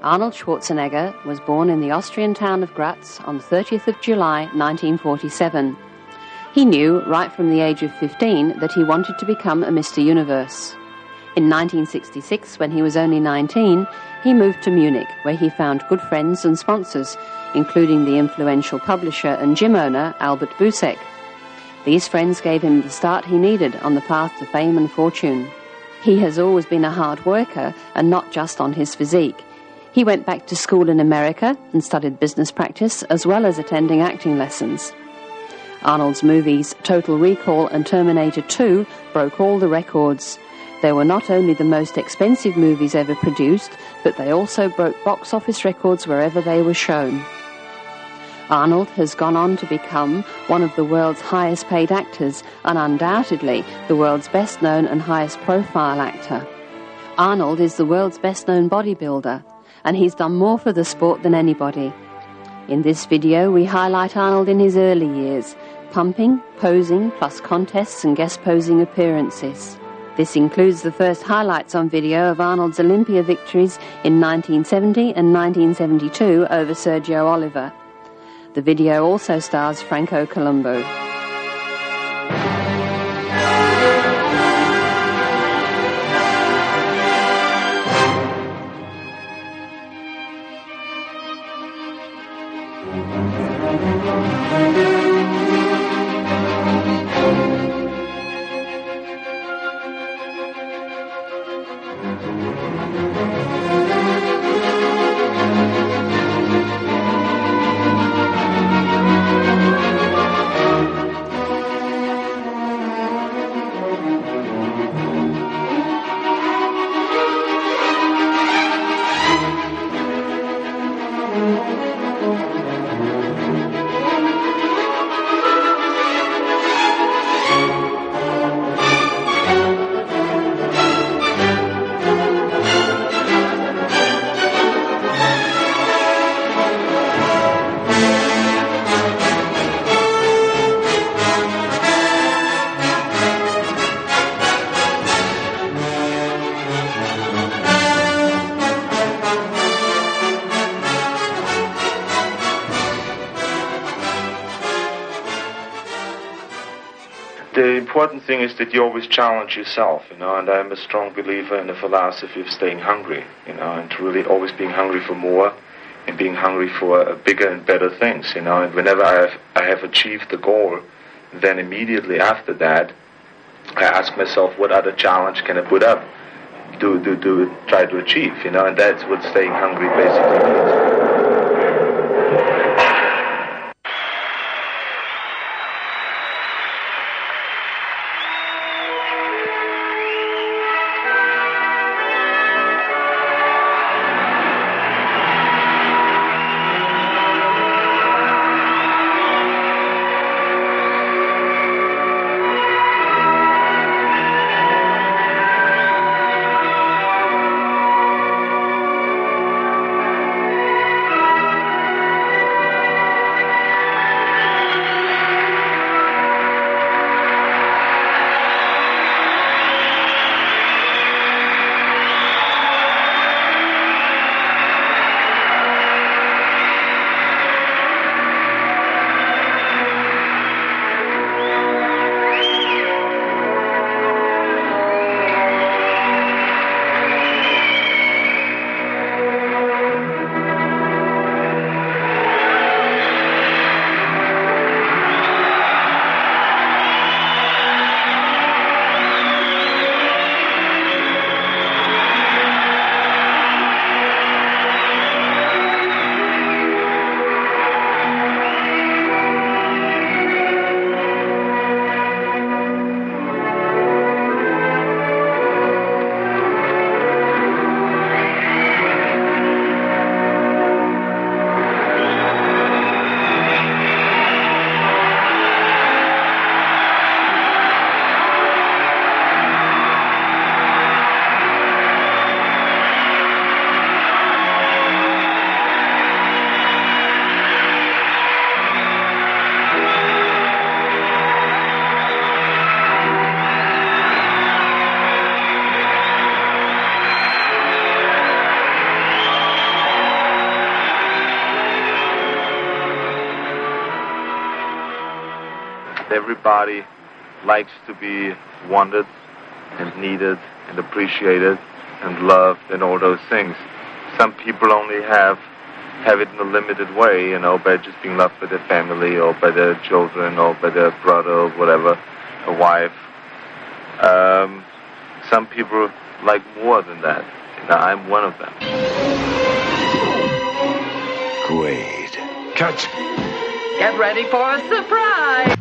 Arnold Schwarzenegger was born in the Austrian town of Graz on 30th of July 1947. He knew right from the age of 15 that he wanted to become a Mr. Universe. In 1966, when he was only 19, he moved to Munich, where he found good friends and sponsors, including the influential publisher and gym owner Albert Busek. These friends gave him the start he needed on the path to fame and fortune. He has always been a hard worker, and not just on his physique. He went back to school in America and studied business practice, as well as attending acting lessons. Arnold's movies Total Recall and Terminator 2 broke all the records. They were not only the most expensive movies ever produced, but they also broke box office records wherever they were shown. Arnold has gone on to become one of the world's highest paid actors and undoubtedly the world's best known and highest profile actor. Arnold is the world's best known bodybuilder, and he's done more for the sport than anybody. In this video we highlight Arnold in his early years, pumping, posing, plus contests and guest posing appearances. This includes the first highlights on video of Arnold's Olympia victories in 1970 and 1972 over Sergio Oliver. The video also stars Franco Colombo. The important thing is that you always challenge yourself, and I'm a strong believer in the philosophy of staying hungry, and really always being hungry for more and being hungry for bigger and better things, and whenever I have achieved the goal, then immediately after that, I ask myself, what other challenge can I put up to try to achieve, and that's what staying hungry basically means. everybody likes to be wanted and needed and appreciated and loved and all those things. Some people only have it in a limited way, you know, by just being loved by their family or by their children or by their brother or whatever, a wife. Some people like more than that. And I'm one of them. Great. Cut. Get ready for a surprise!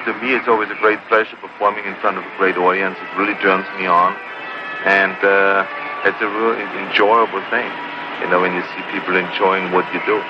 to me, it's always a great pleasure performing in front of a great audience. It really turns me on, and it's a real enjoyable thing, you know, when you see people enjoying what you do.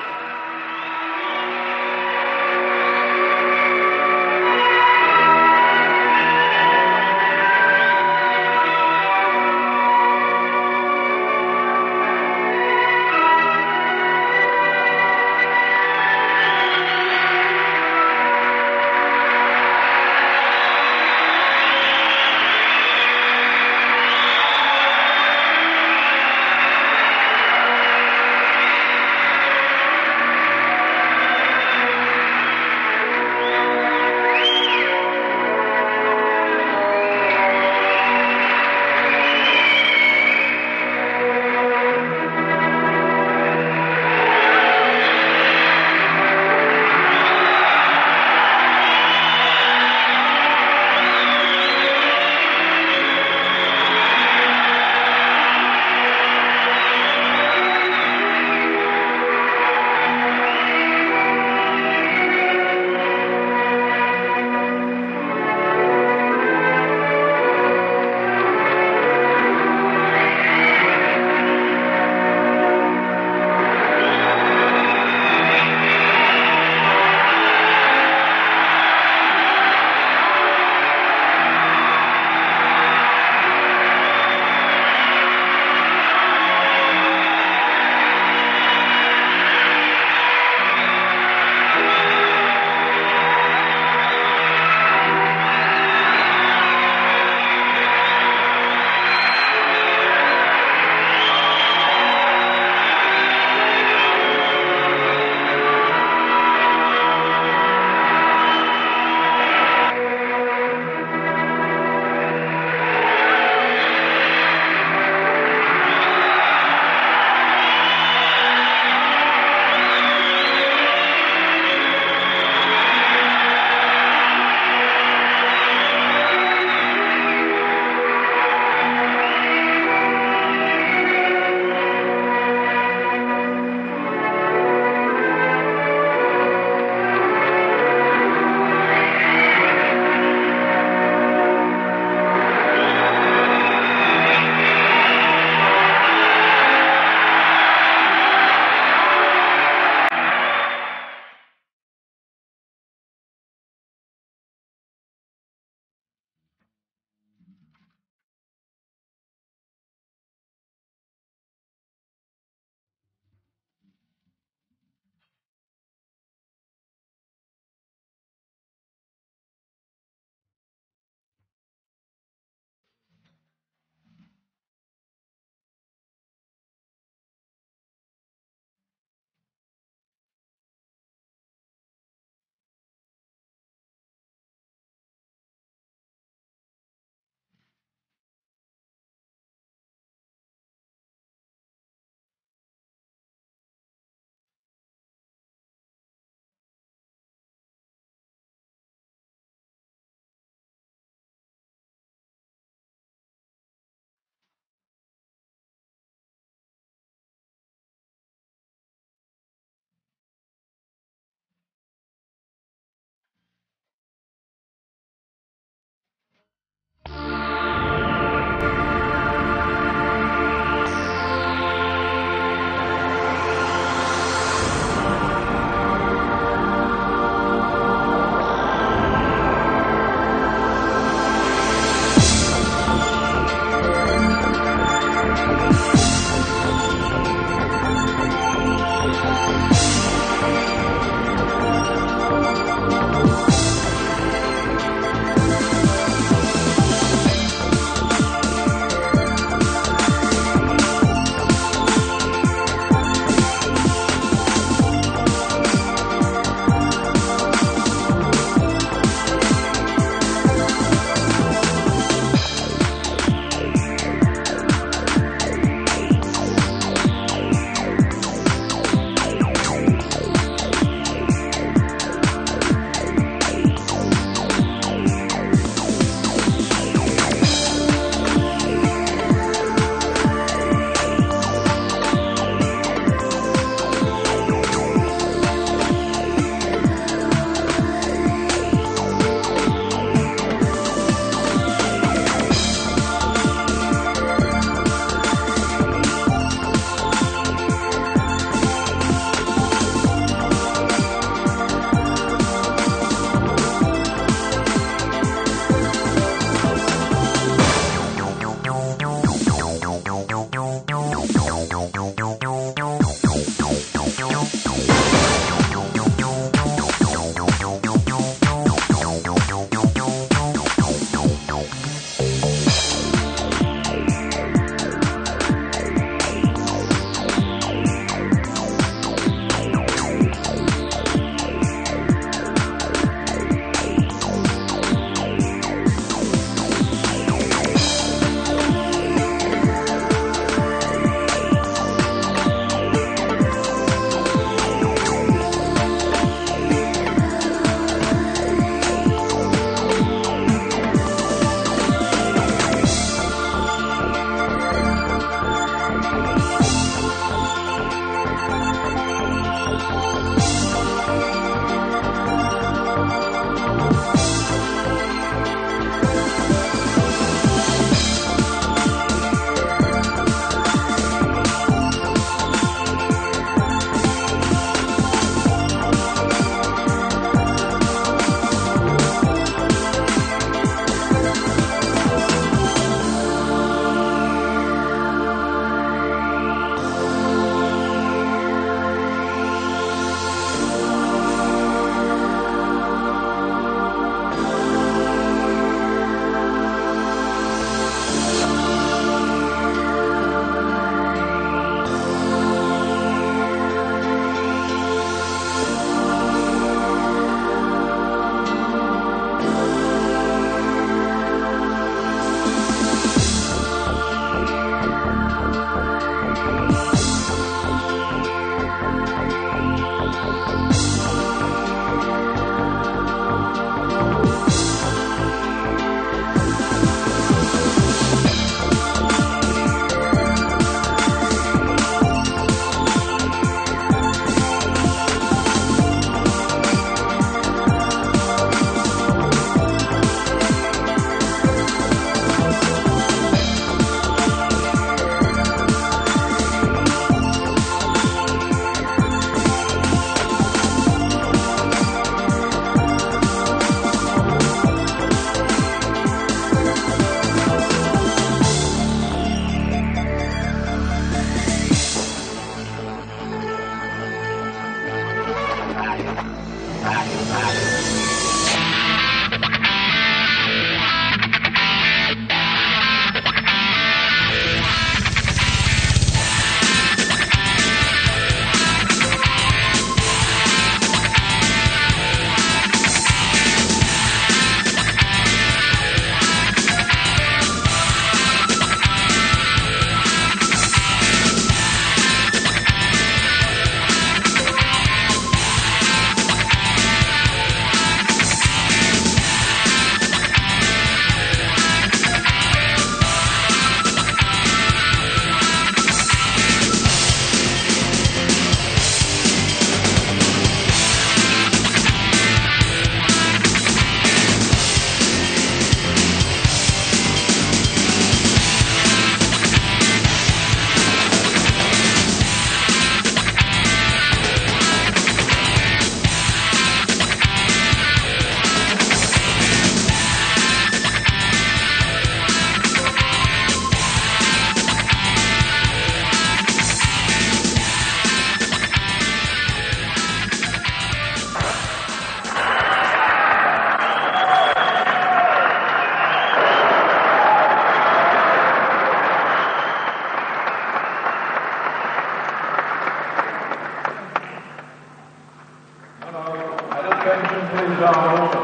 please, Arnold.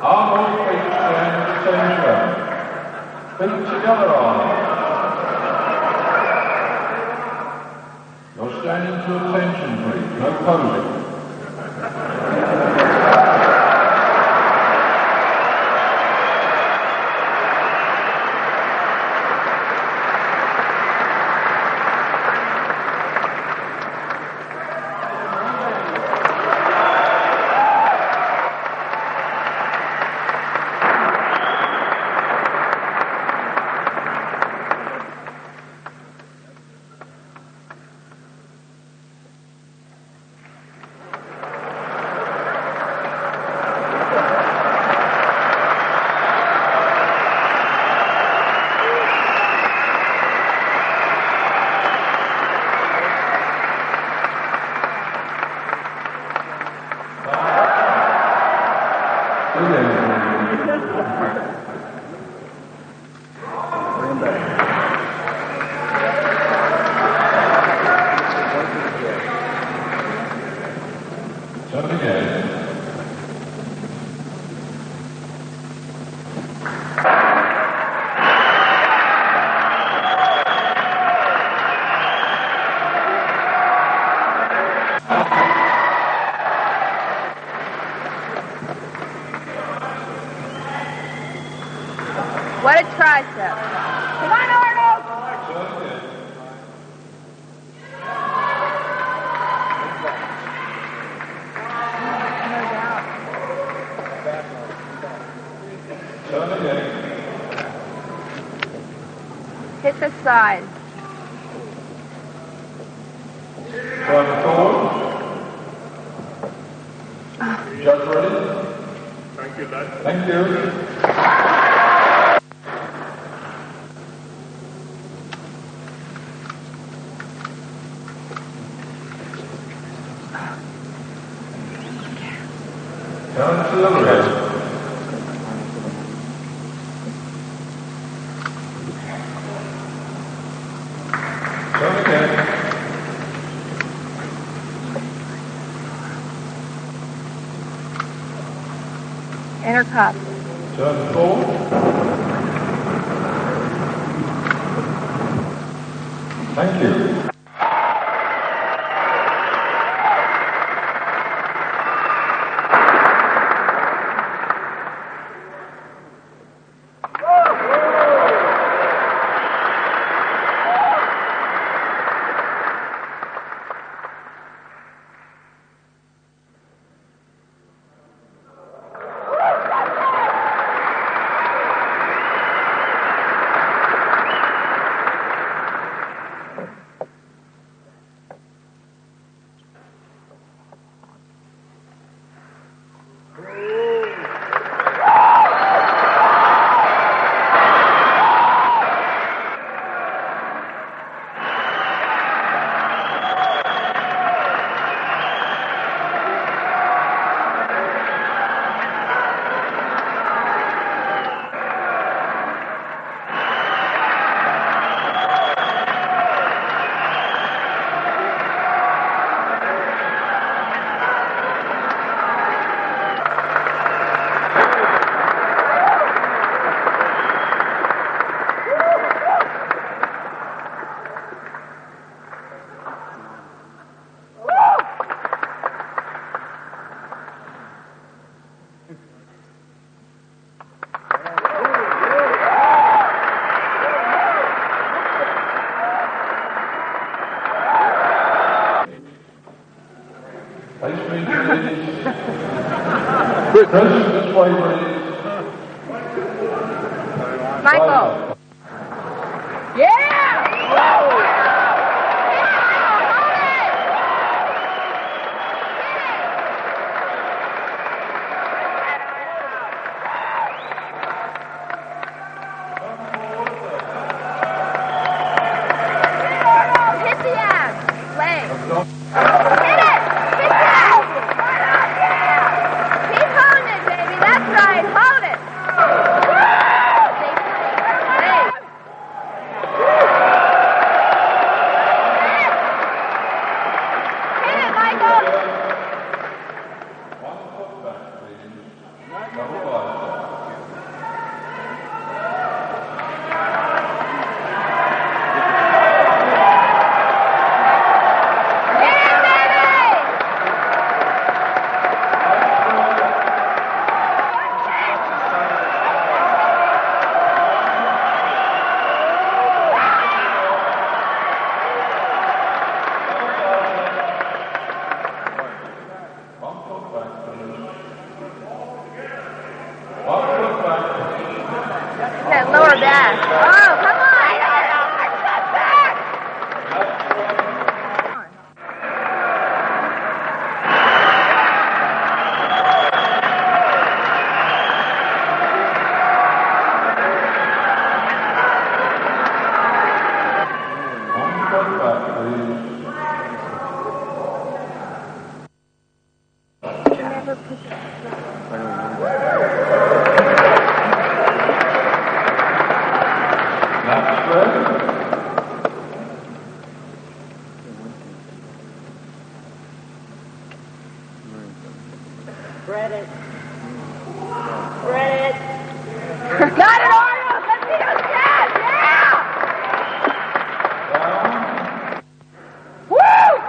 Arnold, feet center. Feet together, Arnold. You're standing to attention, please. No posing. What a tricep. Come on, Arnold! Hit the side. Turn forward. Just ready? Thank you, lad. Thank you. Turn to the left. Turn again. Intercuff. Turn forward. Thank you. This way, please. Michael. Yeah! Hit the abs. Leg. Hit it! Hit the abs! Keep holding it, baby. That's right. Hold it. Spread it. Spread it. Got it, Arnold! Let's see those stats! Yeah! Woo!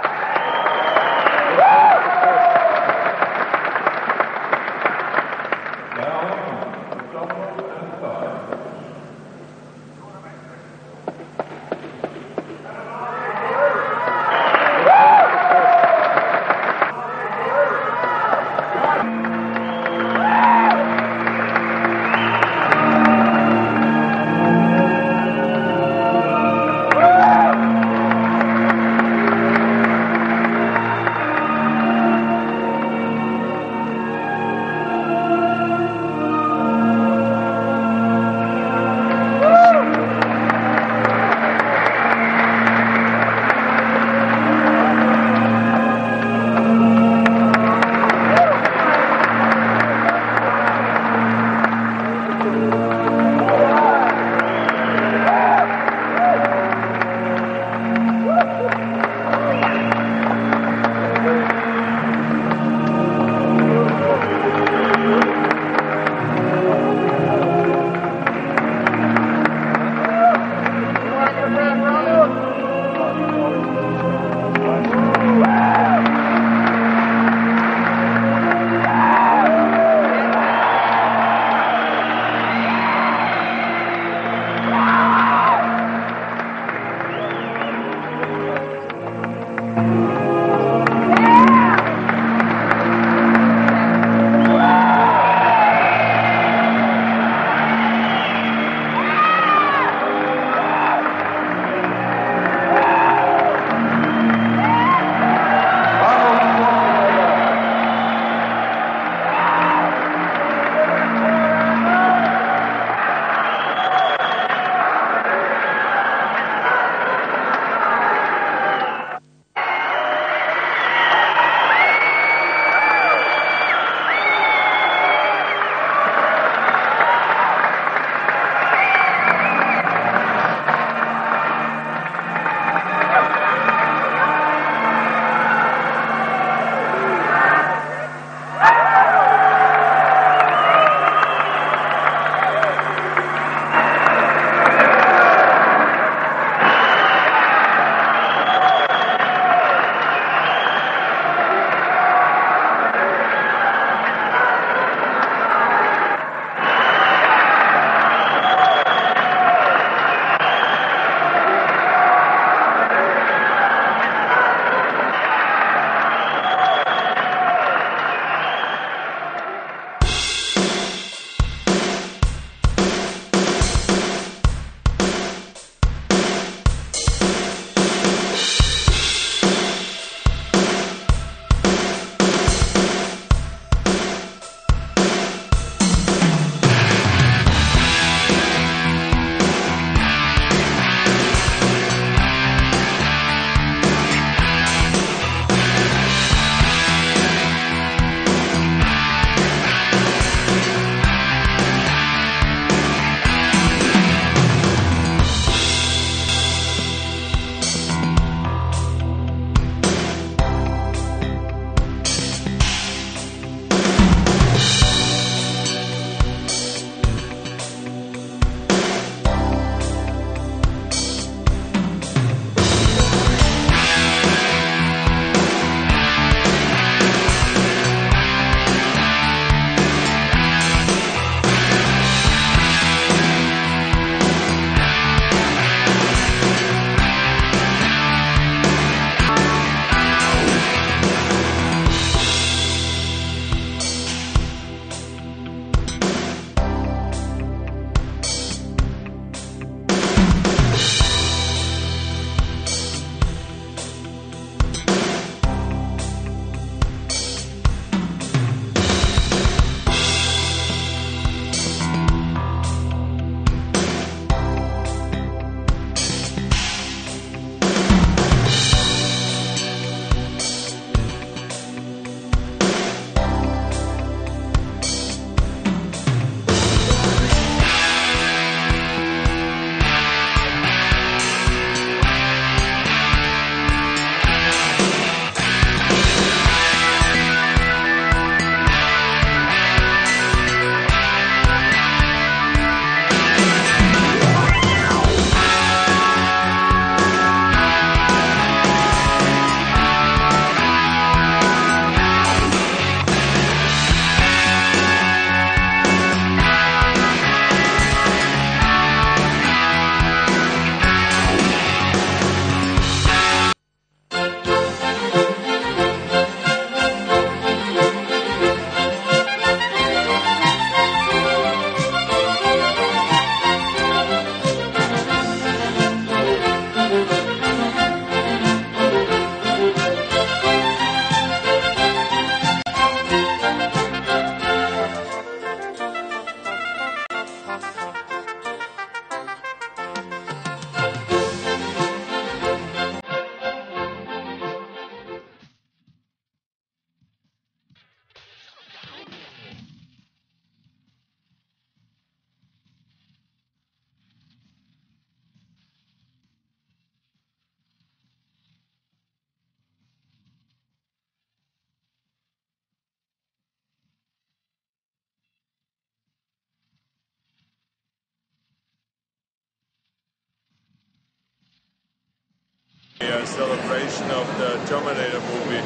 A celebration of the Terminator movie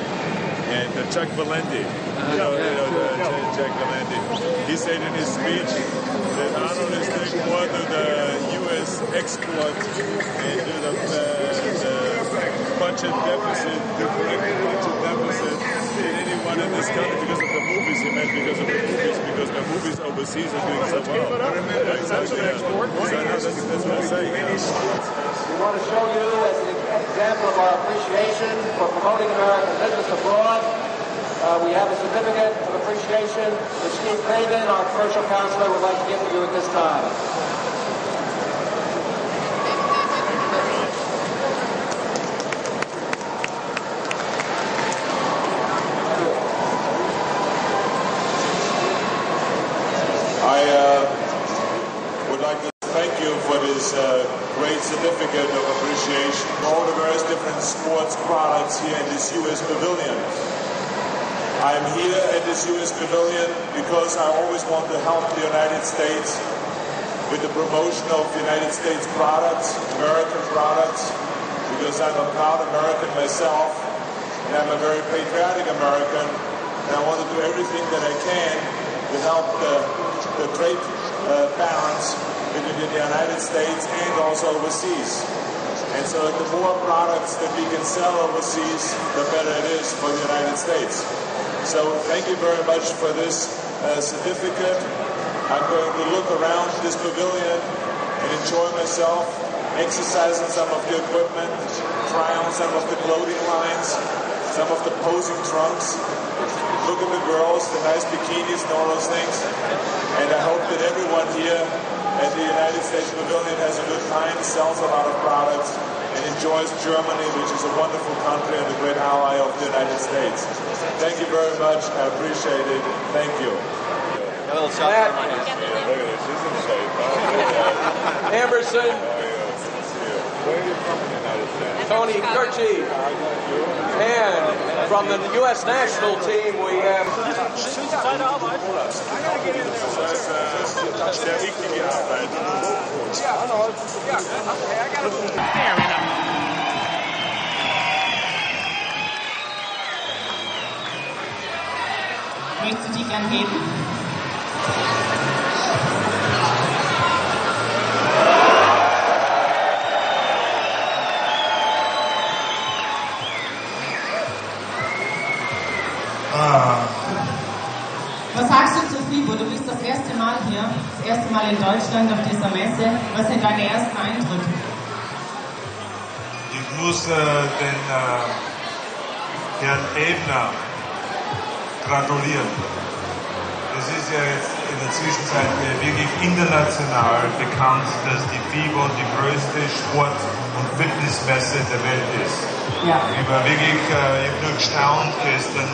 and Chuck Valenti. Chuck Valenti. He said in his speech that Arnold is doing more to the U.S. export and to the budget deficit, the budget deficit than anyone in this country because of the movies. He meant because of the movies, because the movies overseas are doing so well. Exactly. That's what I'm saying. We want to show you as an example of our appreciation for promoting American business abroad. We have a certificate of appreciation that Steve Craven, our commercial counselor, would like to give to you at this time. Great certificate of appreciation for all the various different sports products here in this U.S. pavilion. I'm here at this U.S. pavilion because I always want to help the United States with the promotion of United States products, American products, because I'm a proud American myself, and I'm a very patriotic American, and I want to do everything that I can to help the trade balance between the United States and also overseas. And so the more products that we can sell overseas, the better it is for the United States. So thank you very much for this certificate. I'm going to look around this pavilion and enjoy myself, exercising some of the equipment, try on some of the clothing lines, some of the posing trunks, look at the girls, the nice bikinis and all those things. And I hope that everyone here at the United States Pavilion has a good time, sells a lot of products, and enjoys Germany, which is a wonderful country and a great ally of the United States. Thank you very much. I appreciate it. Thank you. A little shot for my Emerson. Tony Kirchie. And from the U.S. national team, we have... Möchtest du die gern heben? Was sagst du zu FIBO? Du bist das erste Mal hier, das erste Mal in Deutschland auf dieser Messe. Was sind deine ersten Eindrücke? Ich muss den Herrn Ebner gratulieren. Es ist ja jetzt in der Zwischenzeit wirklich international bekannt, dass die FIBO die größte Sport- und Fitnessmesse der Welt ist. Ja. Ich war wirklich, ich habe nur gestaunt gestern,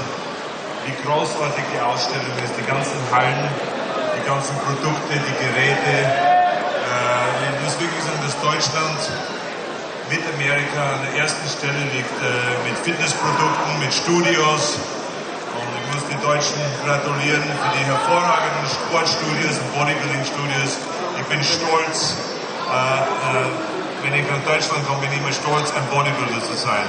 wie großartig die Ausstellung ist, die ganzen Hallen, die ganzen Produkte, die Geräte. Ich muss wirklich sagen, dass Deutschland mit Amerika an der ersten Stelle liegt, mit Fitnessprodukten, mit Studios. Und ich muss die Deutschen gratulieren für die hervorragenden Sportstudios und Bodybuilding-Studios. Ich bin stolz, wenn ich nach Deutschland komme, bin ich immer stolz, ein Bodybuilder zu sein.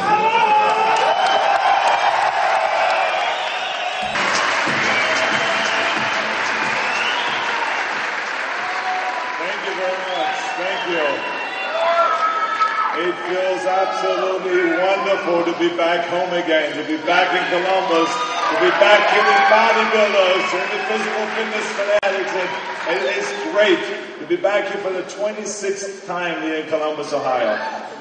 It feels absolutely wonderful to be back home again, to be back in Columbus, to be back here with bodybuilders and the physical fitness fanatics. And it is great to be back here for the 26th time here in Columbus, Ohio.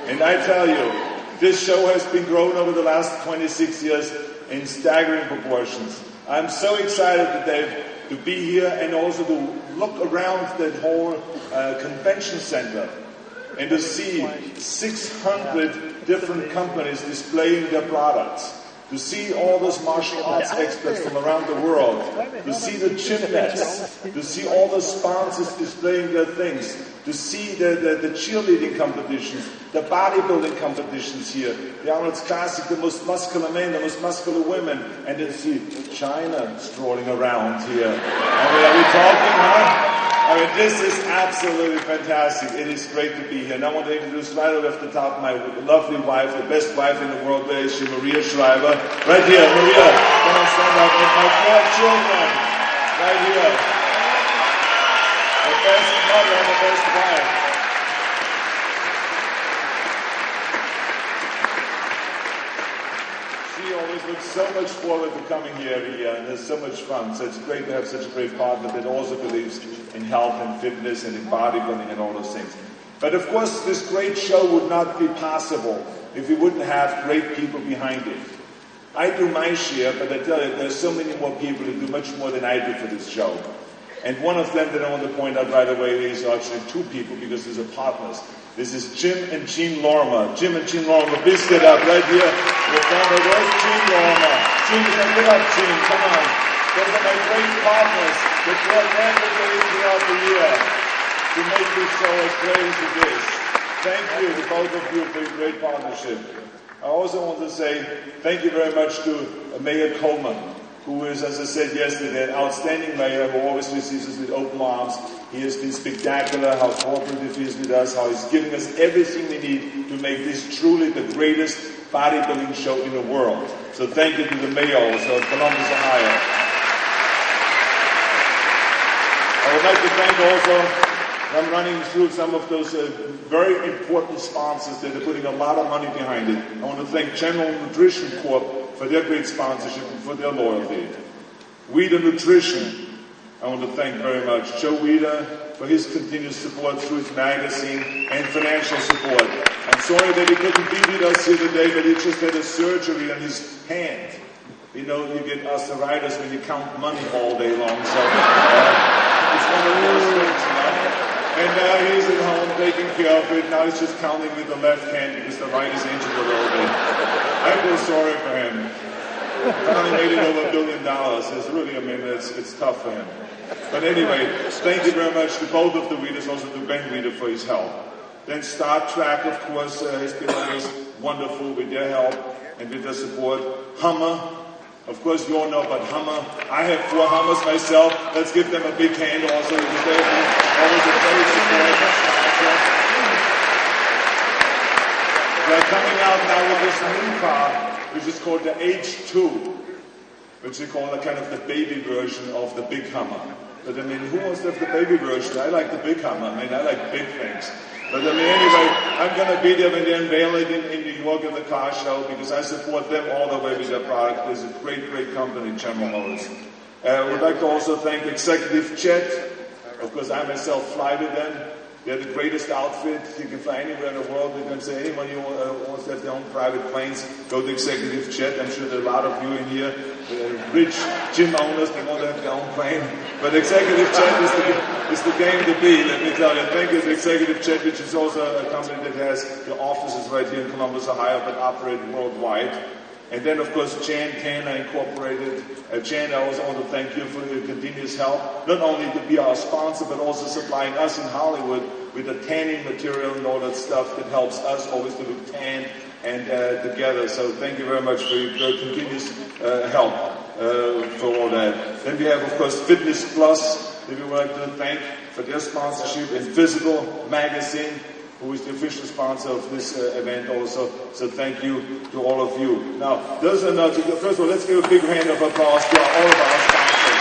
And I tell you, this show has been grown over the last 26 years in staggering proportions. I'm so excited today to be here and also to look around that whole convention center and to see 600 different companies displaying their products, to see all those martial arts experts from around the world, to see the gymnasts, to see all the sponsors displaying their things, to see the cheerleading competitions, the bodybuilding competitions here, the Arnold's Classic, the most muscular men, the most muscular women, and to see China strolling around here. I mean, are we talking, huh? I mean, this is absolutely fantastic. It is great to be here. And I want to introduce right off the top my lovely wife, the best wife in the world. There is she, Maria Schreiber. Right here, Maria. Come on, stand up. And my 4 children. Right here. The best mother and the best wife. She always looks so much forward to coming here every year, and it's so much fun. So it's great to have such a great partner that also believes in health and fitness and in bodybuilding and all those things. But of course, this great show would not be possible if we wouldn't have great people behind it. I do my share, but I tell you, there's so many more people who do much more than I do for this show. And one of them that I want to point out right away is actually 2 people, because these are partners. This is Jim and Jean Lorimer. Jim and Jean Lorimer, please stand up right here. Where's Jean Lorimer? Jean, get up, Jean, come on. Those are my great partners that work every day throughout the year to make this show as great as it is. Thank you to both of you for your great partnership. I also want to say thank you very much to Mayor Coleman, who is, as I said yesterday, an outstanding mayor who always receives us with open arms. He has been spectacular, how cooperative he is with us, how he's giving us everything we need to make this truly the greatest bodybuilding show in the world. So thank you to the mayor also of Columbus, Ohio. I would like to thank also, I'm running through some of those very important sponsors that are putting a lot of money behind it. I want to thank General Nutrition Corp for their great sponsorship and for their loyalty. Weider Nutrition, I want to thank very much Joe Weider for his continued support through his magazine and financial support. I'm sorry that he couldn't be with us here today, but he just had a surgery on his hand. You know, you get arthritis when you count money all day long, so it's one of those things, you know. And now he's at home taking care of it. Now he's just counting with the left hand because the right is injured a little bit. I feel sorry for him. Finally made it over $1 billion. It's really, I mean, it's tough for him. But anyway, thank you very much to both of the Weeders, also to Ben Weeder for his help. Then Star Trek, of course, has been always wonderful with their help and with their support. Hummer, of course, you all know about Hummer. I have 4 Hummers myself. Let's give them a big hand also, because they have been always a great support. They're coming out now with this new car, which is called the H2, which they call kind of the baby version of the big Hummer. But I mean, who wants to have the baby version? I like the big Hummer. I mean, I like big things. But I mean, anyway, I'm going to be there when they unveil it in New York at the car show, because I support them all the way with their product. It's a great, great company, General Motors. I would like to also thank Executive Jet. Of course, I myself fly with them. They're the greatest outfit. You can fly anywhere in the world. You can say anyone who wants to have their own private planes, go to Executive Jet. I'm sure there are a lot of you in here, rich gym owners, they want to have their own plane. But Executive Jet is the game to be, let me tell you. Thank you to Executive Jet, which is also a company that has their offices right here in Columbus, Ohio, but operate worldwide. And then, of course, Jan Tanner Incorporated. Jan, I also want to thank you for your continuous help, not only to be our sponsor, but also supplying us in Hollywood with the tanning material and all that stuff that helps us always to look tan and together. So thank you very much for your continuous help for all that. Then we have, of course, Fitness Plus, that we would like to thank for their sponsorship, and Physical Magazine, who is the official sponsor of this event also. So thank you to all of you. Now, those are not, first of all, let's give a big hand of applause to all of our sponsors.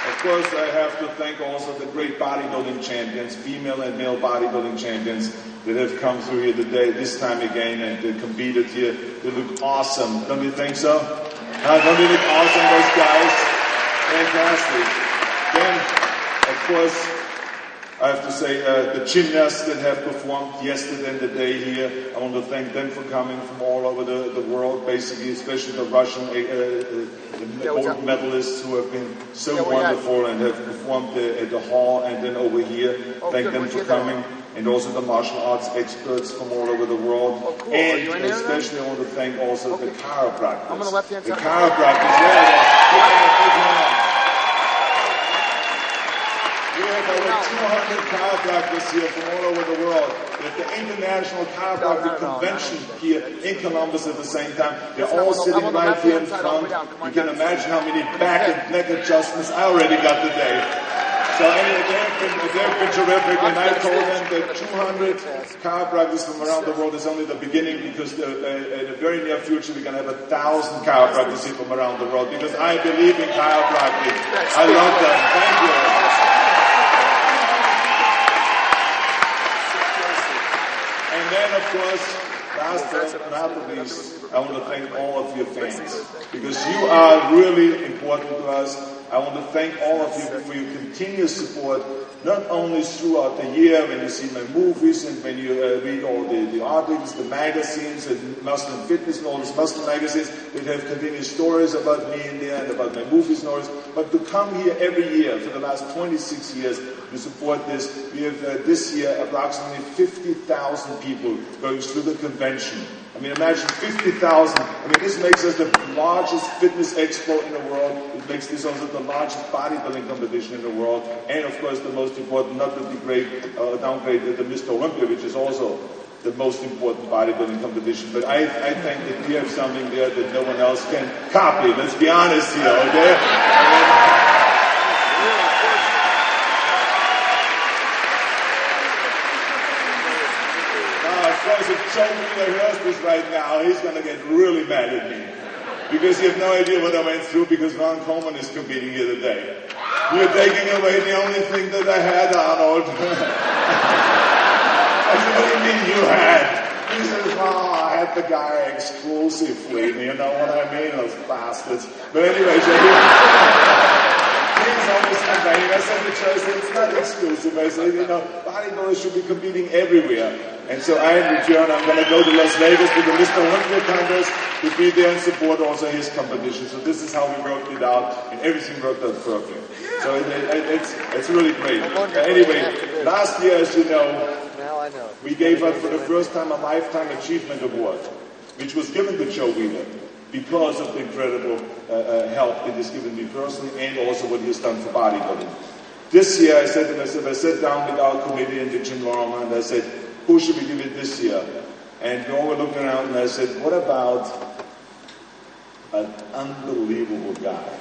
Of course, I have to thank also the great bodybuilding champions, female and male bodybuilding champions that have come through here today, this time again, and they competed here. They look awesome. Don't you think so? Don't you look awesome, those guys? Fantastic. Then, of course, I have to say the gymnasts that have performed yesterday and today here, I want to thank them for coming from all over the world, basically, especially the Russian gold medalists who have been so wonderful and have performed at the hall and then over here. Thank them for coming. And also the martial arts experts from all over the world. Oh, cool. And especially I want to thank also the chiropractors. I'm on the left-hand side. The chiropractors, yeah. We have over 200 chiropractors here from all over the world. At the International Chiropractic Convention here in Columbus at the same time. They're all sitting right here in front. You can imagine how many back and neck adjustments I already got today. So anyway, they've been terrific, and I told them that 200 chiropractors from around the world is only the beginning, because in the very near future we're going to have 1,000 chiropractors here from around the world, because I believe in chiropractic. I love them. Thank you. And then, of course, last but not least, I want to thank all of your fans, because you are really important to us. I want to thank all of you for your continuous support, not only throughout the year when you see my movies and when you read all the articles, the magazines, and Muscle and Fitness and all these muscle magazines that have continuous stories about me in there and about my movie stories, but to come here every year for the last 26 years to support this. We have this year approximately 50,000 people going through the convention. I mean, imagine 50,000. I mean, this makes us the largest fitness expo in the world. It makes this also the largest bodybuilding competition in the world. And, of course, the most important, not to downgrade the Mr. Olympia, which is also the most important bodybuilding competition. But I think that we have something there that no one else can copy. Let's be honest here, okay? If Joe Wheeler hears this right now, he's going to get really mad at me. Because you have no idea what I went through, because Ron Coleman is competing here today. You're taking away the only thing that I had, Arnold. I said, what do you mean you had? He says, well, I had the guy exclusively. You know what I mean? Those bastards. But anyway, he's always complaining. I said to Joe, it's not exclusive. I said, you know, bodybuilders should be competing everywhere. And so I, in return, I'm going to go to Las Vegas to the Mr. Olympia Congress to be there and support also his competition. So this is how we worked it out, and everything worked out perfect. So it's really great. Anyway, last year, as you know, we gave out for the first time a Lifetime Achievement Award, which was given to Joe Wheeler because of the incredible help it has given me personally, and also what he has done for bodybuilding. This year, I said to myself, I sat down with our committee and the Jim Lorimer, and I said, who should we give it this year? And we all were looking around, and I said, what about an unbelievable guy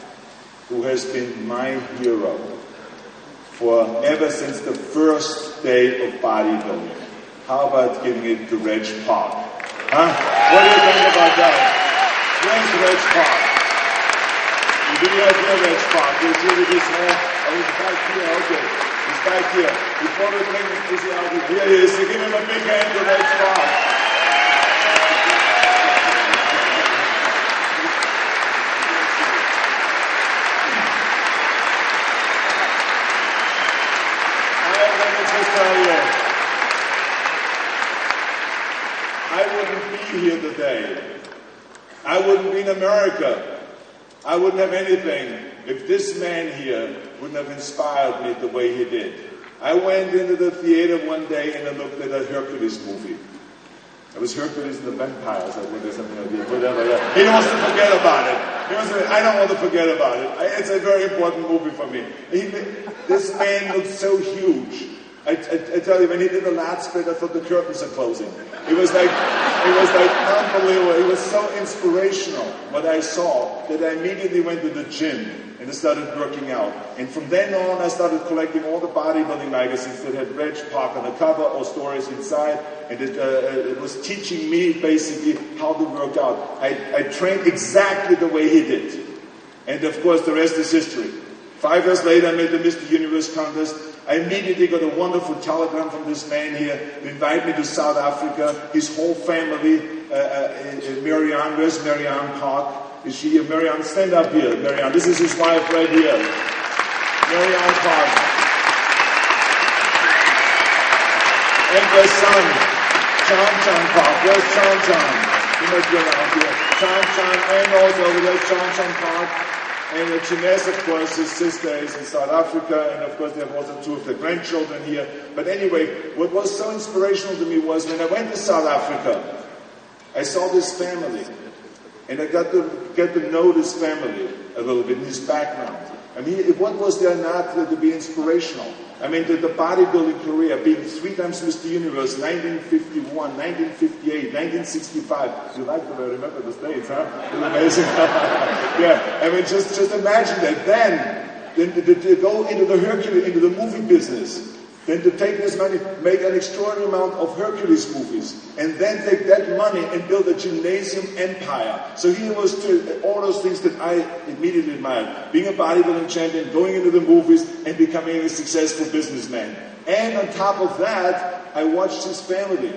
who has been my hero ever since the first day of bodybuilding? How about giving it to Reg Park? Huh? What do you think about that? Where's Reg Park? You do have here Reg Park. You see with this hair? Oh, he's back here, okay. He's back here. Before we bring him to the audience, here he is. So give him a big hand to Reg Park. Let me just tell you, I wouldn't be here today. I wouldn't be in America. I wouldn't have anything if this man here wouldn't have inspired me the way he did. I went into the theater one day and I looked at a Hercules movie. It was Hercules and the Vampires, I think, or something like that. Whatever. He wants to forget about it. I don't want to forget about it. It's a very important movie for me. This man looked so huge. I tell you, when he did the lat split, I thought the curtains are closing. It was like unbelievable. It was so inspirational what I saw that I immediately went to the gym and I started working out. And from then on, I started collecting all the bodybuilding magazines that had Reg Park on the cover or stories inside. And it was teaching me basically how to work out. I trained exactly the way he did. And of course, the rest is history. 5 years later, I made the Mr. Universe contest. I immediately got a wonderful telegram from this man here to invite me to South Africa. His whole family, Marianne, where's Marianne Park? Is she here? Marianne, stand up here, Marianne. This is his wife right here. Marianne Park. And their son, Chan Park. Where's Chan? He might be around here. Chan, and also there's Chan Park. And Jeunesse, of course, his sister is in South Africa, and of course they have also 2 of their grandchildren here. But anyway, what was so inspirational to me was when I went to South Africa, I saw this family, and I got to get to know this family a little bit, his background. I mean, what was there not to be inspirational? I mean, the bodybuilding career, being 3 times Mr. Universe, 1951, 1958, 1965. You like that I remember the dates, huh? It's amazing. Yeah, I mean, just imagine that. Then to go into the Hercules, into the movie business, then to take this money, make an extraordinary amount of Hercules movies, and then take that money and build a gymnasium empire. So he was all those things that I immediately admired. Being a bodybuilding champion, going into the movies, and becoming a successful businessman. And on top of that, I watched his family.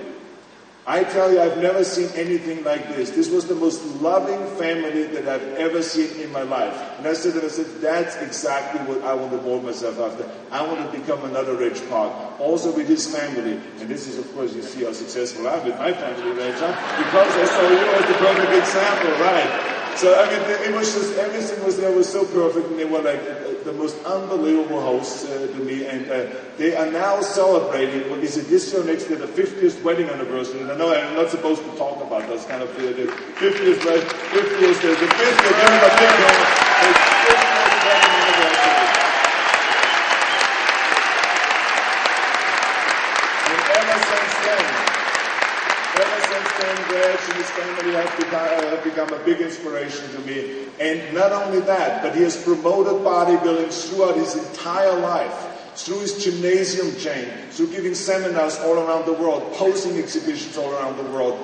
I tell you, I've never seen anything like this. This was the most loving family that I've ever seen in my life. And I said, that's exactly what I want to mold myself after. I want to become another Reg Park, also with his family. And this is, of course, you see how successful I'm with my family, Reg, huh? Because I saw you as the perfect example, right? So, I mean, it was just, everything was there was so perfect, and they were like the most unbelievable hosts to me, and they are now celebrating, what is it, this year next year, the 50th wedding anniversary. And I know I'm not supposed to talk about those kind of, the 50th, the 50th, give them a big hand, the 50th wedding anniversary. And ever since then, Reg and his family have become a big inspiration to me. And not only that, but he has promoted bodybuilding throughout his entire life, through his gymnasium chain, through giving seminars all around the world, posing exhibitions all around the world,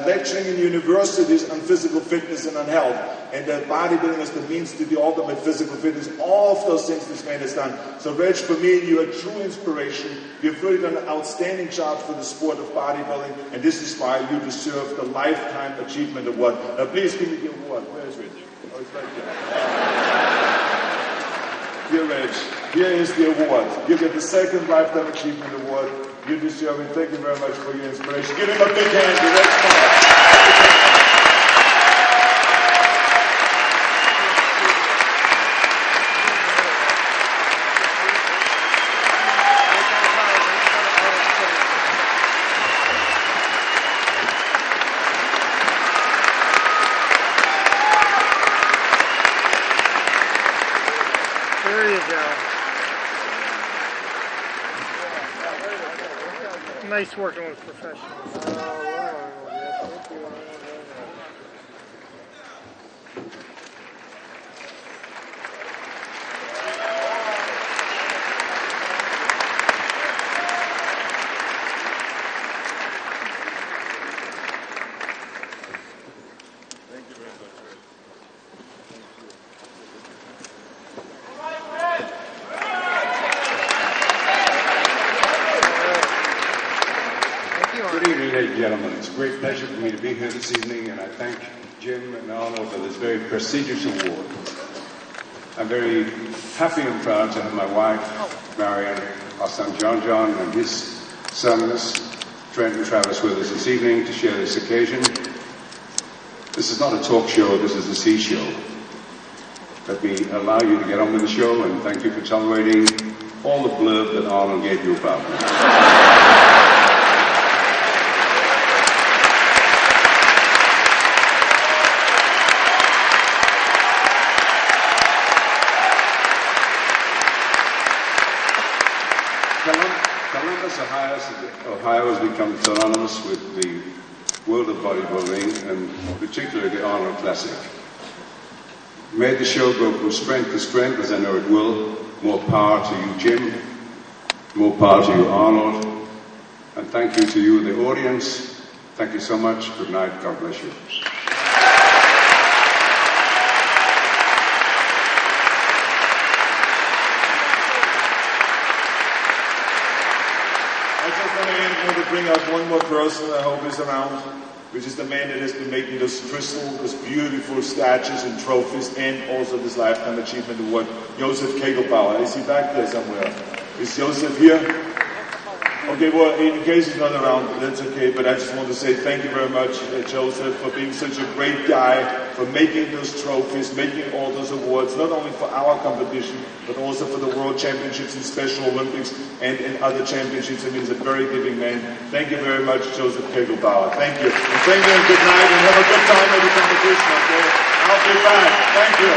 lecturing in universities on physical fitness and on health, and bodybuilding as the means to the ultimate physical fitness. All of those things this man has done. So Reg, for me, you are a true inspiration. You've really done an outstanding job for the sport of bodybuilding, and this is why you deserve the Lifetime Achievement Award. Now please give me the award. Where is Reg? Oh, it's right there. Dear Reg, here is the award. You get the second Lifetime Achievement Award. You deserve it. Thank you very much for your inspiration. Give him a big hand. The Reg Park. Nice working with professionals. Gentlemen, it's a great pleasure for me to be here this evening, and I thank Jim and Arnold for this very prestigious award. I'm very happy and proud to have my wife, Marion, our son John, and his sons, Trent and Travis, with us this evening to share this occasion. This is not a talk show, this is a sea show. Let me allow you to get on with the show, and thank you for tolerating all the blurb that Arnold gave you about me. Ohio has become synonymous with the world of bodybuilding, and particularly the Arnold Classic. May the show go from strength to strength, as I know it will. More power to you, Jim. More power to you, Arnold. And thank you to you, the audience. Thank you so much. Good night. God bless you. To bring out one more person I hope is around, which is the man that has been making those beautiful statues and trophies, and also this Lifetime Achievement Award, Josef Kegelbauer. Is he back there somewhere? Is Josef here? Okay, well, in case he's not around, that's okay, but I just want to say thank you very much, Joseph, for being such a great guy, for making those trophies, making all those awards, not only for our competition, but also for the World Championships and Special Olympics and in other championships. I mean, he's a very giving man. Thank you very much, Joseph Kegelbauer. Thank you. And thank you and good night, and have a good time at the competition, okay? I'll be back. Thank you.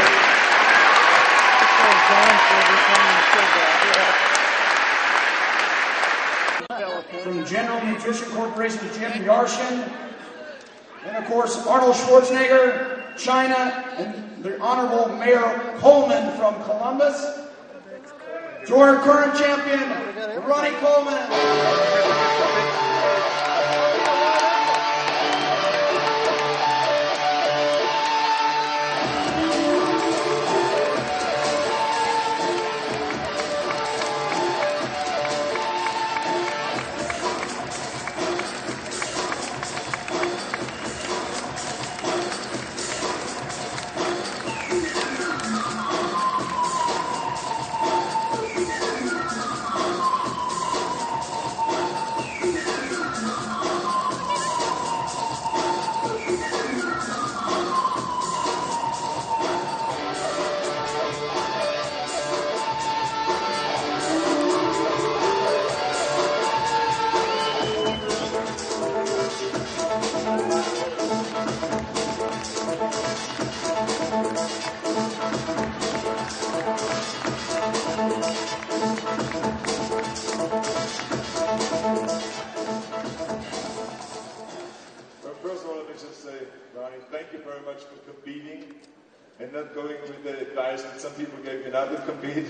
from General Nutrition Corporation, Jim Yarshin. And of course, Arnold Schwarzenegger, China, and the Honorable Mayor Coleman from Columbus. To our current champion, Ronnie Coleman. And not going with the advice that some people gave you not to compete.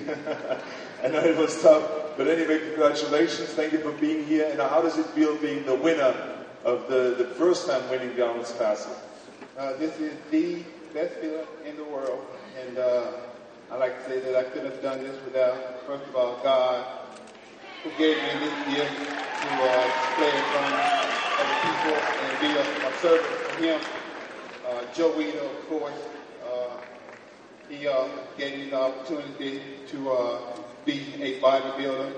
I know it was tough. But anyway, congratulations. Thank you for being here. And how does it feel being the winner of the first time winning the Arnold Classic? This is the best feeling in the world. And I like to say that I couldn't have done this without, first of all, God, who gave me this gift to display in front of the people and be a servant for him. Joe Weeder, of course. He gave me the opportunity to be a bodybuilder,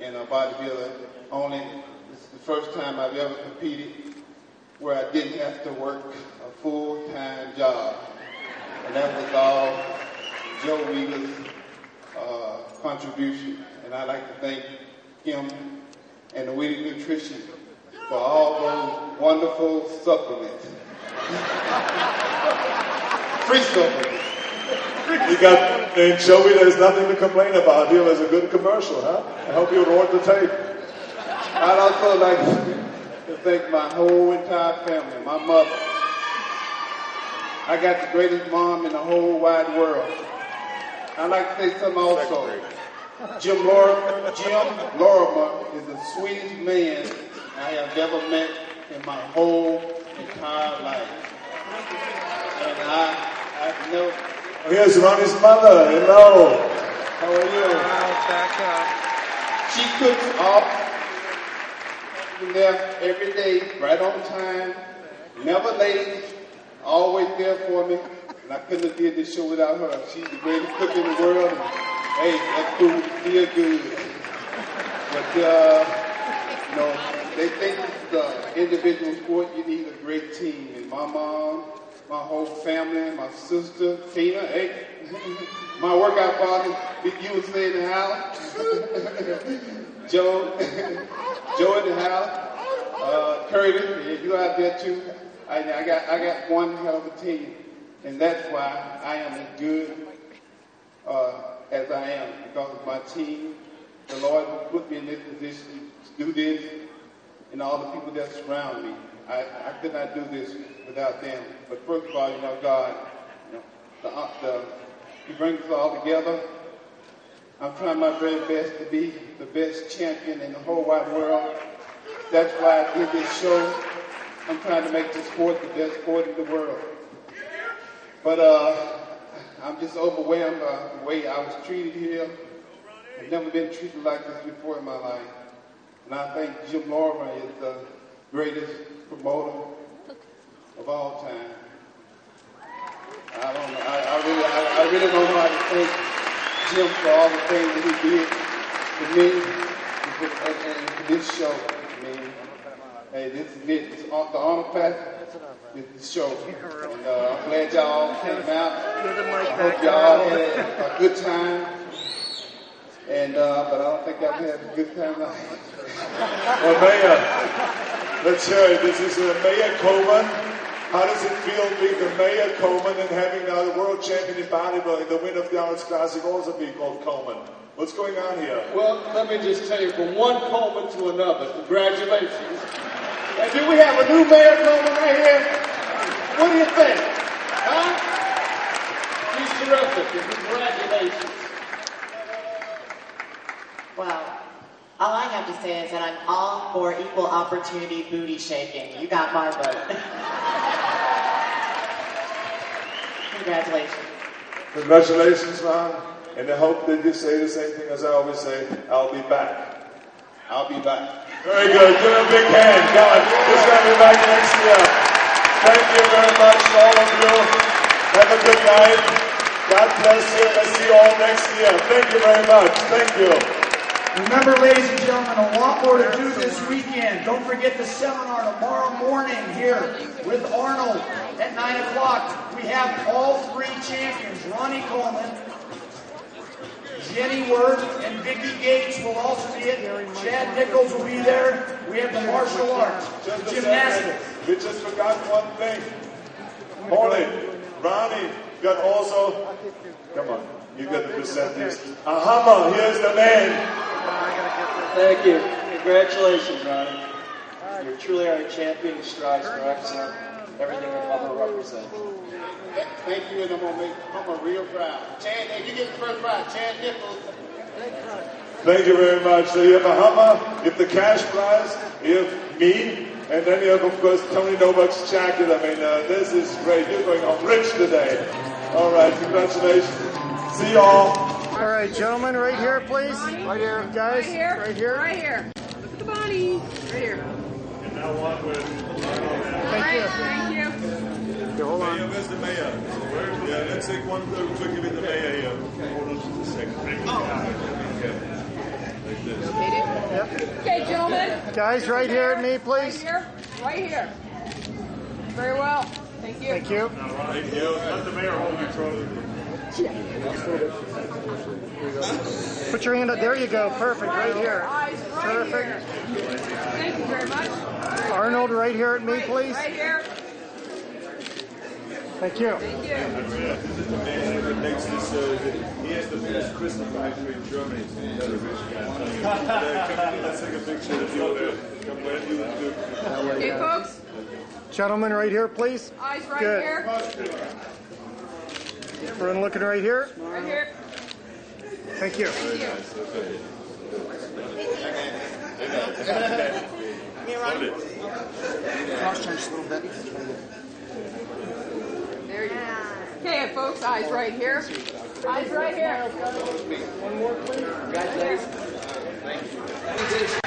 and a bodybuilder only. This is the first time I've ever competed where I didn't have to work a full-time job. And that was all Joe Weeder's contribution. And I'd like to thank him and the Weeder Nutrition for all those wonderful supplements. Free supplements. You got, and Joey, there's nothing to complain about. Here was a good commercial, huh? I hope you roared the tape. I'd also like to thank my whole entire family, my mother. I got the greatest mom in the whole wide world. I'd like to say something also. Jim Lorimer is the sweetest man I have ever met in my whole entire life. And I've never... Here's Ronnie's mother. Hello. How are you? Back up. She cooks all there every day, right on time, never late, always there for me. And I couldn't have did this show without her. She's the greatest cook in the world. And, hey, that food feel good. But you know, they think it's an individual sport. You need a great team. And my mom, my whole family, my sister, Tina, hey, my workout partner, you would stay in the house. Joe in the house. Curtis, you out there too. I got one hell of a team. And that's why I am as good as I am, because of my team. The Lord put me in this position to do this, and all the people that surround me. I could not do this without them. But first of all, you know, God, you know, He brings us all together. I'm trying my very best to be the best champion in the whole wide world. That's why I did this show. I'm trying to make this sport the best sport in the world. But I'm just overwhelmed by the way I was treated here. I've never been treated like this before in my life. And I think Jim Lorimer is the greatest promoter of all time. I don't know. I really don't know how to thank Jim for all the things that he did for me and for this show. I mean, hey, this is it. It's the Arnold Classic. This show. And I'm glad y'all came out. I hope y'all had a good time. And but I don't think I've had a good time now. Well, Mayor, let's hear it. This is Mayor Coleman How does it feel being the mayor Coleman and having now the world champion in bodybuilding, the winner of the Arnold's Classic, also being called Coleman? What's going on here? Well, let me just tell you, from one Coleman to another, congratulations. And do we have a new mayor Coleman right here? What do you think? Huh? He's terrific, and congratulations. Well, all I have to say is that I'm all for equal opportunity booty shaking. You got my vote. Congratulations. Congratulations, Ron. And I hope that you say the same thing as I always say, I'll be back. I'll be back. Very good. Give him a big hand. God, he's going to be back next year. Thank you very much, all of you. Have a good night. God bless you. I'll see you all next year. Thank you very much. Thank you. Remember, ladies and gentlemen, a lot more to do this weekend. Don't forget the seminar tomorrow morning here with Arnold at 9 o'clock. We have all three champions, Ronnie Coleman, Jenny Worth, and Vicki Gates will also be it. Chad Nichols will be there. We have the martial arts, gymnastics. We just forgot one thing. Hold it. Ronnie got also, come on, you got to present this. A hammer. Here's the man. Thank you. Congratulations, Ronnie. You truly are a champion who strives for excellence. Everything that Hummer represents. Thank you, and I'm going to make Hummer real proud. Chad, you get the first prize. Chad Nichols. Thank you very much. So you have a hammer, you have the cash prize, you have me, and then you have, of course, Tony Novak's jacket. I mean, this is great. You're going home rich today. All right, congratulations. See you all. All right, gentlemen, right here, please. Right here. Guys, right here. right here. Right here. Look at the body. Right here. And now one with Thank you. Thank you. Okay, hold on. Mayor, where's the mayor? Yeah, let's take one quickly with the mayor here. Hold on just a second. Like this. Yep. Okay, gentlemen. Guys, right here at me, please. Right here. Right here. Very well. Thank you. Thank you. Right here. Let the mayor hold your trophy. Put your hand up. There you go. Perfect. Right here. Terrific. Thank you very much. Arnold, right here at me, please. Right here. Thank you. Thank you. This is the man that makes this. He has the biggest crystal factory in Germany. He's another rich guy. Let's take a picture of you there. Come where you do. Okay, folks. Gentlemen, right here, please. Eyes right Good. here. Everyone looking right here. Right here. Thank you. Thank you. There you go. Okay, folks, eyes right here. Eyes right here. One more, please. Congratulations. Thank you.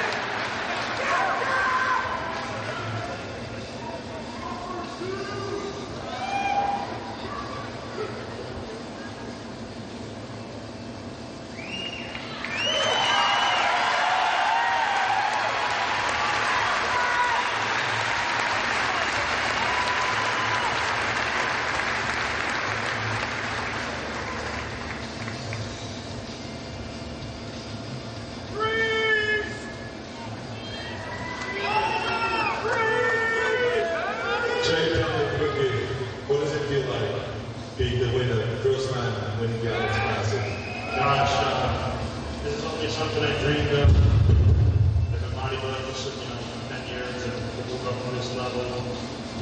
Something I dreamed of. I've been bodybuilding for 10 years and to move up to this level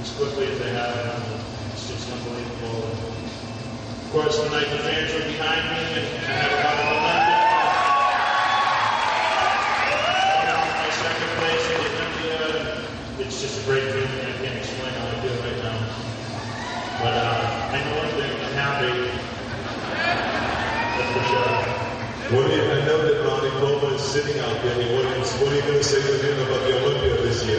as quickly as they have. It's just unbelievable. Of course, tonight the fans are behind me and I have a lot of momentum. My second place in Olympia. It's just a great feeling. I can't explain how I feel right now. But I know one thing. I'm happy. That's for sure. I know that Ronnie Coleman is sitting out there in the audience. What are you going to say to him about the Olympia this year?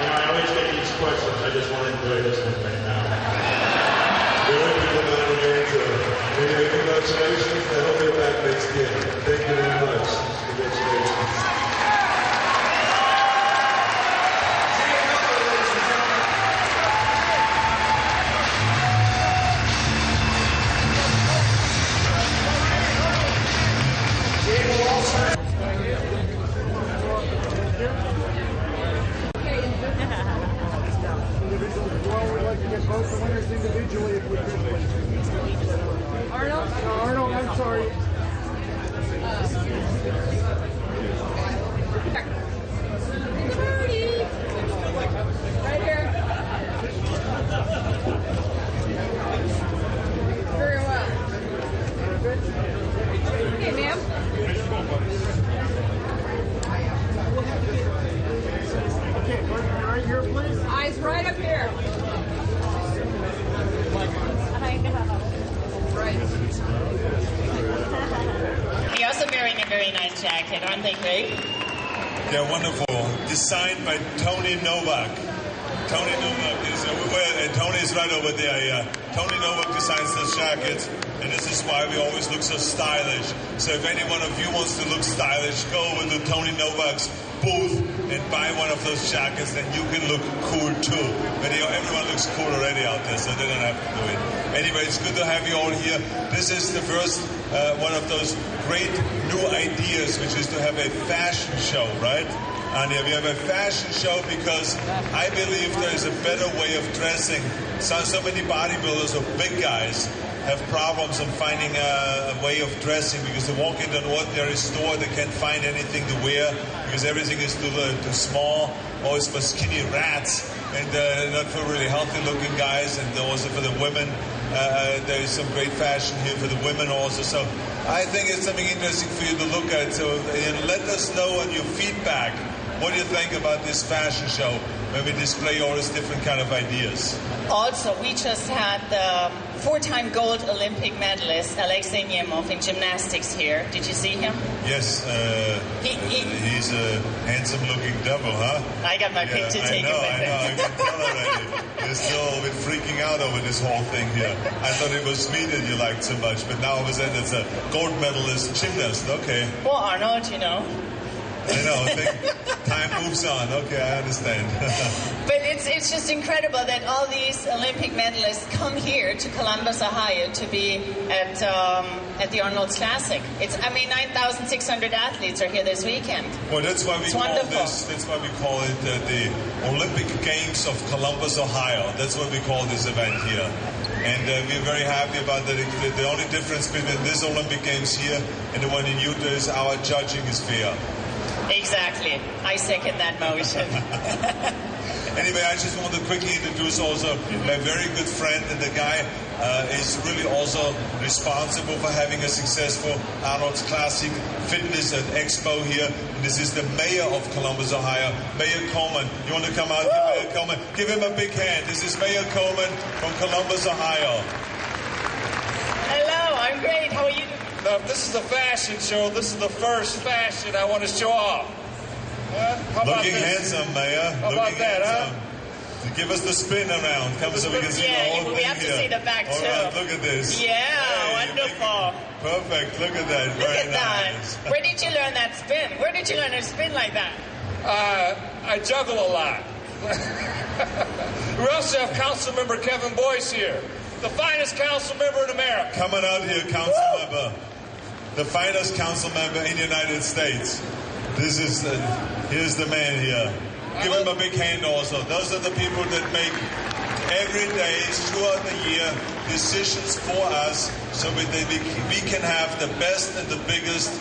I always get these questions. I just want to enjoy this one right now. The Olympia remains congratulations. I hope you're back next year. Thank you very much. Congratulations. vote the winners individually if we could, please. Arnold? No, Arnold, I'm sorry. Right here. Very well. Hey, ma'am. Okay, right here, please. Eyes right up here. Right. You're also wearing a very nice jacket, aren't they great? They're wonderful. Designed by Tony Novak. Tony Novak is Tony is right over there. Yeah, Tony Novak designs those jackets, and this is why we always look so stylish. So if any one of you wants to look stylish, go over to Tony Novak's booth and buy one of those jackets, then you can look cool too. But everyone looks cool already out there, so they don't have to do it. Anyway, it's good to have you all here. This is the first one of those great new ideas, which is to have a fashion show, right? And we have a fashion show because I believe there is a better way of dressing. So many bodybuilders or big guys have problems in finding a way of dressing because they walk into an ordinary store, they can't find anything to wear because everything is too small, always for skinny rats, and not for really healthy looking guys, and also for the women. There is some great fashion here for the women also. So I think it's something interesting for you to look at. So let us know on your feedback. What do you think about this fashion show when we display all these different kind of ideas? Also, we just had the 4-time gold Olympic medalist Alexei Nemov in gymnastics here. Did you see him? Yes, he's a handsome-looking devil, huh? I got my picture taken with him. I can tell already. You're still a bit freaking out over this whole thing here. I thought it was me that you liked so much, but now all of a sudden it's a gold medalist gymnast. Okay. Well, Arnold, you know. I know. Time moves on. Okay, I understand. But it's just incredible that all these Olympic medalists come here to Columbus, Ohio, to be at the Arnold's Classic. 9,600 athletes are here this weekend. Well, that's why we call this. That's why we call it the Olympic Games of Columbus, Ohio. That's what we call this event here. And we're very happy about that. The only difference between this Olympic Games here and the one in Utah is our judging is fair. Exactly. I second that motion. Anyway, I just want to quickly introduce also my very good friend, and the guy is really also responsible for having a successful Arnold's Classic Fitness and Expo here. And this is the mayor of Columbus, Ohio, Mayor Coleman. You want to come out, Mayor Coleman? Give him a big hand. This is Mayor Coleman from Columbus, Ohio. Hello, I'm great. How are you? This is a fashion show. This is the first fashion I want to show off. Looking handsome, Mayor. How about that, huh? Give us the spin around. Come so we can see the whole thing. We have to see the back too. All right, look at this. Yeah, wonderful. Perfect. Look at that. Very nice. Where did you learn that spin? Where did you learn to spin like that? I juggle a lot. We also have Council Member Kevin Boyce here, the finest council member in America. Coming out here, council member, the finest council member in the United States. This is here's the man here. Give him a big hand also. Those are the people that make every day throughout the year decisions for us so we can have the best and the biggest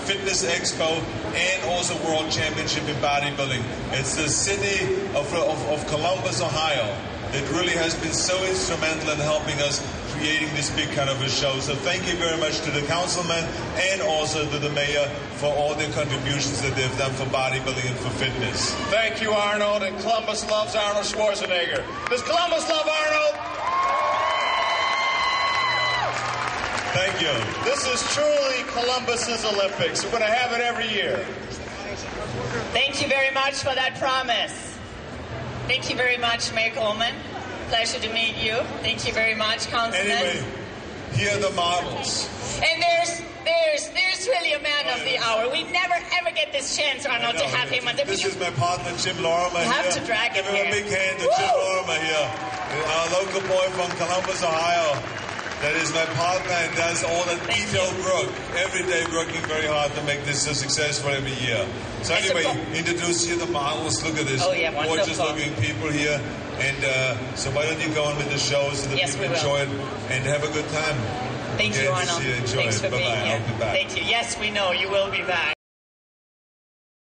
fitness expo and also world championship in bodybuilding. It's the city of Columbus, Ohio, that really has been so instrumental in helping us creating this big kind of a show. So thank you very much to the councilman and also to the mayor for all their contributions that they've done for bodybuilding and for fitness. Thank you, Arnold, and Columbus loves Arnold Schwarzenegger. Does Columbus love Arnold? Thank you. This is truly Columbus's Olympics. We're going to have it every year. Thank you very much for that promise. Thank you very much, Mayor Coleman. Pleasure to meet you. Thank you very much, Councilman. Anyway, here are the models. And there's really a man of the hour. We never ever get this chance, Arnold, to have him on the. This is my partner, Jim Lorimer. You have to drag him here. Give him a big hand to Jim Lorimer here, our local boy from Columbus, Ohio. That is my partner and does all the detailed work. Every day working very hard to make this so successful every year. So anyway, introduce you the models. Look at this. Oh, yeah, gorgeous looking people here. And so why don't you go on with the show so that people enjoy it and have a good time? Thank you, Arnold. Thanks for being here. I'll be back. Thank you. Yes, we know you will be back.